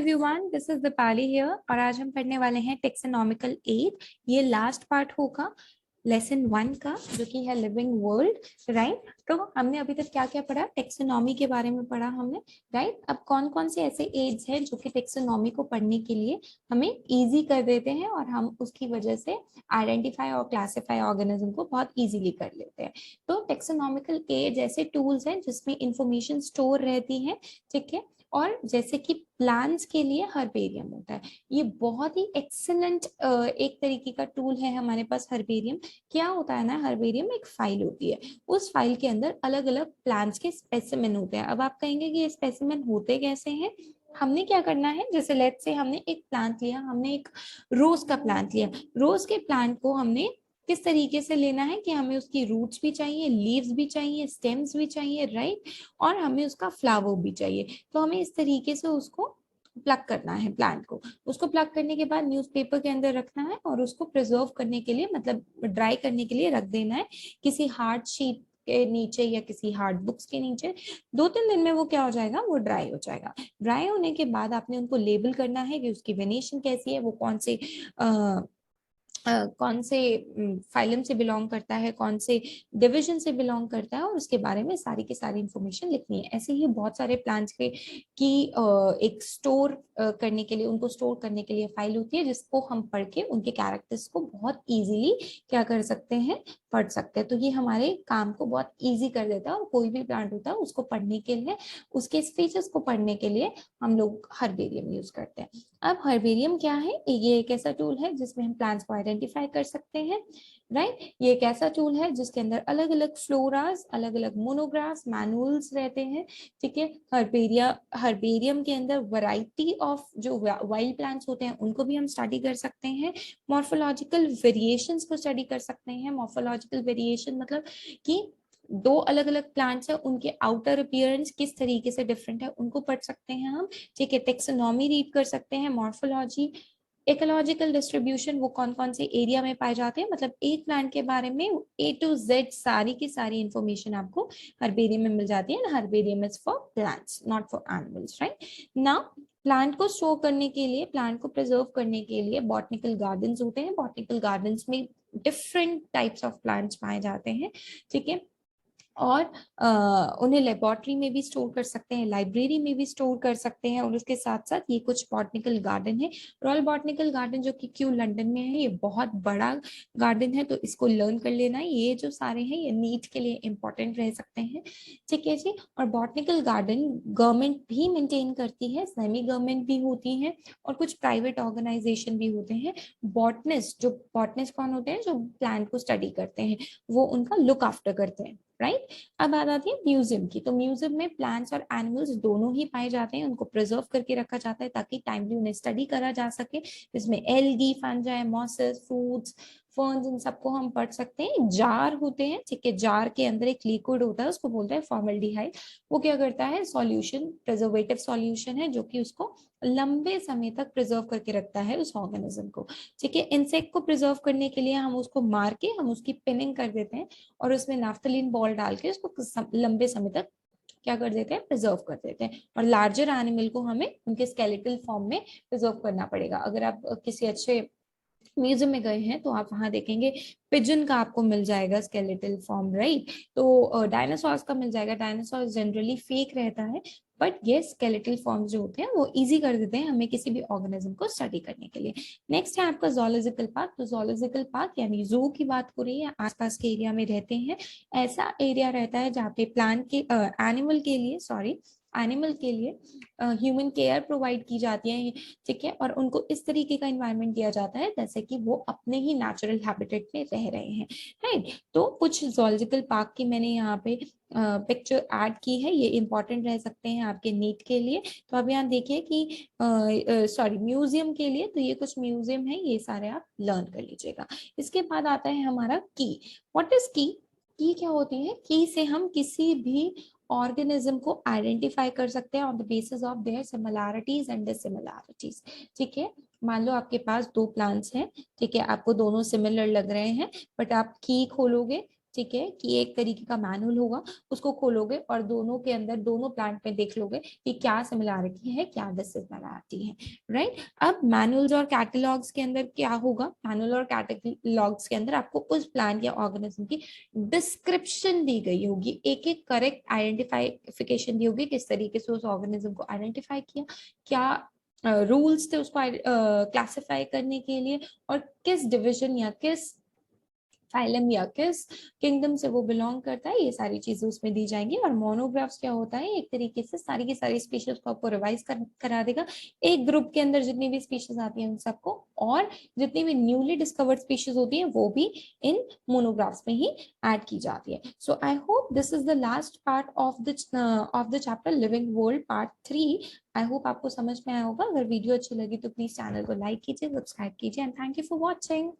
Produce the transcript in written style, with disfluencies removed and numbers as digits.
Everyone, this is Deepali here और आज हम पढ़ने वाले हैं टेक्सोनॉमिकल एड। ये लास्ट पार्ट होगा लेसन 1 का, जो कि है लिविंग वर्ल्ड। राइट, तो हमने अभी तक क्या क्या पढ़ा? टेक्सोनॉमी के बारे में पढ़ा हमने। राइट, अब कौन कौन से ऐसे एड्स हैं जो कि टेक्सोनॉमी को पढ़ने के लिए हमें इजी कर देते हैं और हम उसकी वजह से आइडेंटिफाई और क्लासिफाई ऑर्गेनिज्म को बहुत इजीली कर लेते हैं। तो टेक्सोनॉमिकल एड्स ऐसे टूल्स हैं जिसमें इंफॉर्मेशन स्टोर रहती है। ठीक है, और जैसे कि प्लांट्स के लिए हर्बेरियम होता है, ये बहुत ही एक्सीलेंट एक तरीके का टूल है हमारे पास। हर्बेरियम क्या होता है ना, हर्बेरियम एक फाइल होती है, उस फाइल के अंदर अलग अलग प्लांट्स के स्पेसिमेन होते हैं। अब आप कहेंगे कि ये स्पेसिमेन होते कैसे हैं? हमने क्या करना है, जैसे लेट्स से हमने एक प्लांट लिया, हमने एक रोज का प्लांट लिया। रोज के प्लांट को हमने किस तरीके से लेना है कि हमें उसकी रूट्स भी चाहिए, लीव्स भी चाहिए, स्टेम्स भी चाहिए, राइट, और हमें उसका फ्लावर भी चाहिए। तो हमें इस तरीके से उसको प्लग करना है प्लांट को। उसको प्लग करने के बाद न्यूज़पेपर के अंदर रखना है और उसको प्रिजर्व करने के लिए, मतलब ड्राई करने के लिए रख देना है किसी हार्ड शीट के नीचे या किसी हार्ड बुक्स के नीचे। 2-3 दिन में वो क्या हो जाएगा, वो ड्राई हो जाएगा। ड्राई होने के बाद आपने उनको लेबल करना है कि उसकी वेनेशन कैसी है, वो कौन से फाइलम से बिलोंग करता है, कौन से डिवीजन से बिलोंग करता है, और उसके बारे में सारी की सारी इंफॉर्मेशन लिखनी है। ऐसे ही बहुत सारे प्लांट्स के की एक स्टोर करने के लिए, उनको स्टोर करने के लिए फाइल होती है जिसको हम पढ़ के उनके कैरेक्टर्स को बहुत इजीली क्या कर सकते हैं, पढ़ सकते हैं। तो ये हमारे काम को बहुत इजी कर देता है, और कोई भी प्लांट होता है उसको पढ़ने के लिए, उसके फीचर्स को पढ़ने के लिए हम लोग हर्बेरियम यूज करते हैं। अब हर्बेरियम क्या है? ये एक ऐसा टूल है जिसमें हम प्लांट्स को आइडेंटिफाई कर सकते हैं। राइट, ये एक ऐसा टूल है जिसके अंदर अलग अलग फ्लोरास, अलग अलग मोनोग्राफ्स, मैनुअल्स रहते हैं। ठीक है, हर्बेरियम के अंदर वैरायटी ऑफ जो वाइल्ड प्लांट्स होते हैं उनको भी हम स्टडी कर सकते हैं। मॉर्फोलॉजिकल वेरिएशंस को स्टडी कर सकते हैं। मॉर्फोलॉजिकल वेरिएशन मतलब कि दो अलग अलग प्लांट्स है, उनके आउटर अपीयरेंस किस तरीके से डिफरेंट है, उनको पढ़ सकते हैं हम। ठीक है, टेक्सोनॉमी रीड कर सकते हैं, मॉर्फोलॉजी, इकोलॉजिकल डिस्ट्रीब्यूशन, वो कौन कौन से एरिया में पाए जाते हैं, मतलब एक प्लांट के बारे में A to Z सारी की सारी इंफॉर्मेशन आपको हर्बेरियम में मिल जाती है। Herbarium is for plants, not for animals. Right, now plant को स्टोर करने के लिए, प्लांट को प्रिजर्व करने के लिए बॉटनिकल गार्डन्स होते हैं। बॉटनिकल गार्डन्स में डिफरेंट टाइप्स ऑफ प्लांट्स पाए जाते हैं। ठीक है, और उन्हें लेबोरेटरी में भी स्टोर कर सकते हैं, लाइब्रेरी में भी स्टोर कर सकते हैं। और उसके साथ साथ ये कुछ बॉटनिकल गार्डन है, रॉयल बॉटनिकल गार्डन जो कि क्यू लंदन में है, ये बहुत बड़ा गार्डन है, तो इसको लर्न कर लेना है। ये जो सारे हैं ये नीट के लिए इंपॉर्टेंट रह सकते हैं। ठीक है जी, और बॉटनिकल गार्डन गवर्नमेंट भी मेंटेन करती है, सेमी गवर्नमेंट भी होती है, और कुछ प्राइवेट ऑर्गेनाइजेशन भी होते हैं। बॉटनिस्ट कौन होते हैं? जो प्लांट को स्टडी करते हैं, वो उनका लुक आफ्टर करते हैं। राइट, अब बात आती है म्यूजियम की। तो म्यूजियम में प्लांट्स और एनिमल्स दोनों ही पाए जाते हैं, उनको प्रिजर्व करके रखा जाता है ताकि टाइमली उन्हें स्टडी करा जा सके। इसमें algae, fungi, mosses, fruits, ferns, इन सबको हम पढ़ सकते हैं। जार होते हैं, ठीक है, जार के अंदर एक लिक्विड होता है, उसको बोलते हैं फॉर्मल्डिहाइड। वो क्या करता है, सॉल्यूशन, प्रिजर्वेटिव सॉल्यूशन है, जो कि उसको लंबे समय तक प्रिजर्व करके रखता है उस ऑर्गेनिज्म को। ठीक है, इंसेक्ट को प्रिजर्व करने के लिए हम उसको मार के हम उसकी पिनिंग कर देते हैं, और उसमें नाफ्थलीन बॉल डाल के उसको लंबे समय तक क्या कर देते हैं, प्रिजर्व कर देते हैं। और लार्जर एनिमल को हमें उनके स्केलेटल फॉर्म में प्रिजर्व करना पड़ेगा। अगर आप किसी अच्छे म्यूजियम में गए हैं तो आप वहां देखेंगे पिजन का आपको मिल जाएगा स्केलेटल फॉर्म, राइट। तो डायनासोर्स का मिल जाएगा। डायनासोर जनरली फेक रहता है, बट ये स्केलेटल फॉर्म्स जो होते हैं वो इजी कर देते हैं हमें किसी भी ऑर्गेनिज्म को स्टडी करने के लिए। नेक्स्ट है आपका जोलॉजिकल पार्क। तो जोलॉजिकल पार्क यानी जू की बात हो रही है, आसपास के एरिया में रहते हैं। ऐसा एरिया रहता है जहाँ पे प्लांट के एनिमल के लिए ह्यूमन केयर प्रोवाइड की जाती है। ठीक है, और उनको इस तरीके का इन्वायरमेंट दिया जाता है जैसे कि वो अपने ही नेचुरल हैबिटेट में रह रहे हैं। राइट, तो कुछ जोलॉजिकल पार्क की मैंने यहाँ पे पिक्चर ऐड की है, ये इंपॉर्टेंट रह सकते हैं आपके नीट के लिए। तो अब यहाँ देखिए कि म्यूजियम के लिए, तो ये कुछ म्यूजियम है, ये सारे आप लर्न कर लीजिएगा। इसके बाद आता है हमारा की। व्हाट इज की? की क्या होती है? की से हम किसी भी ऑर्गेनिज्म को आइडेंटिफाई कर सकते हैं on the basis of their similarities and dissimilarities. ठीक है, मान लो आपके पास दो प्लांट्स हैं, ठीक है, आपको दोनों सिमिलर लग रहे हैं, बट आप की खोलोगे ठीक है, कि एक तरीके का मैनुअल होगा, उसको खोलोगे और दोनों के अंदर दोनों प्लांट में देख लोगे कि क्या सिमिलैरिटी है, क्या डिससिमिलैरिटी है, राइट। अब मैनुअल्स और कैटलॉग्स के अंदर क्या होगा, मैनुअल और कैटलॉग्स के अंदर आपको उस प्लांट या ऑर्गेनिज्म की डिस्क्रिप्शन दी गई होगी, एक एक करेक्ट आइडेंटिफिकेशन दी होगी, किस तरीके से उस ऑर्गेनिज्म को आइडेंटिफाई किया, क्या रूल्स थे उसको क्लासिफाई करने के लिए, और किस डिविजन या किस फाइलम या किस किंगडम से वो बिलोंग करता है, ये सारी चीजें उसमें दी जाएंगी। और मोनोग्राफ्स क्या होता है, एक तरीके से सारी की सारी स्पीशीज को आपको रिवाइज करा देगा, एक ग्रुप के अंदर जितनी भी स्पीशीज आती हैं उन सबको, और जितनी भी न्यूली डिस्कवर्ड स्पीशीज होती हैं वो भी इन मोनोग्राफ्स में ही ऐड की जाती है। So I hope this is the last part of the chapter living world part 3। I hope आपको समझ में आया होगा। अगर वीडियो अच्छी लगी तो प्लीज चैनल को लाइक कीजिए, सब्सक्राइब कीजिए, and thank you for watching.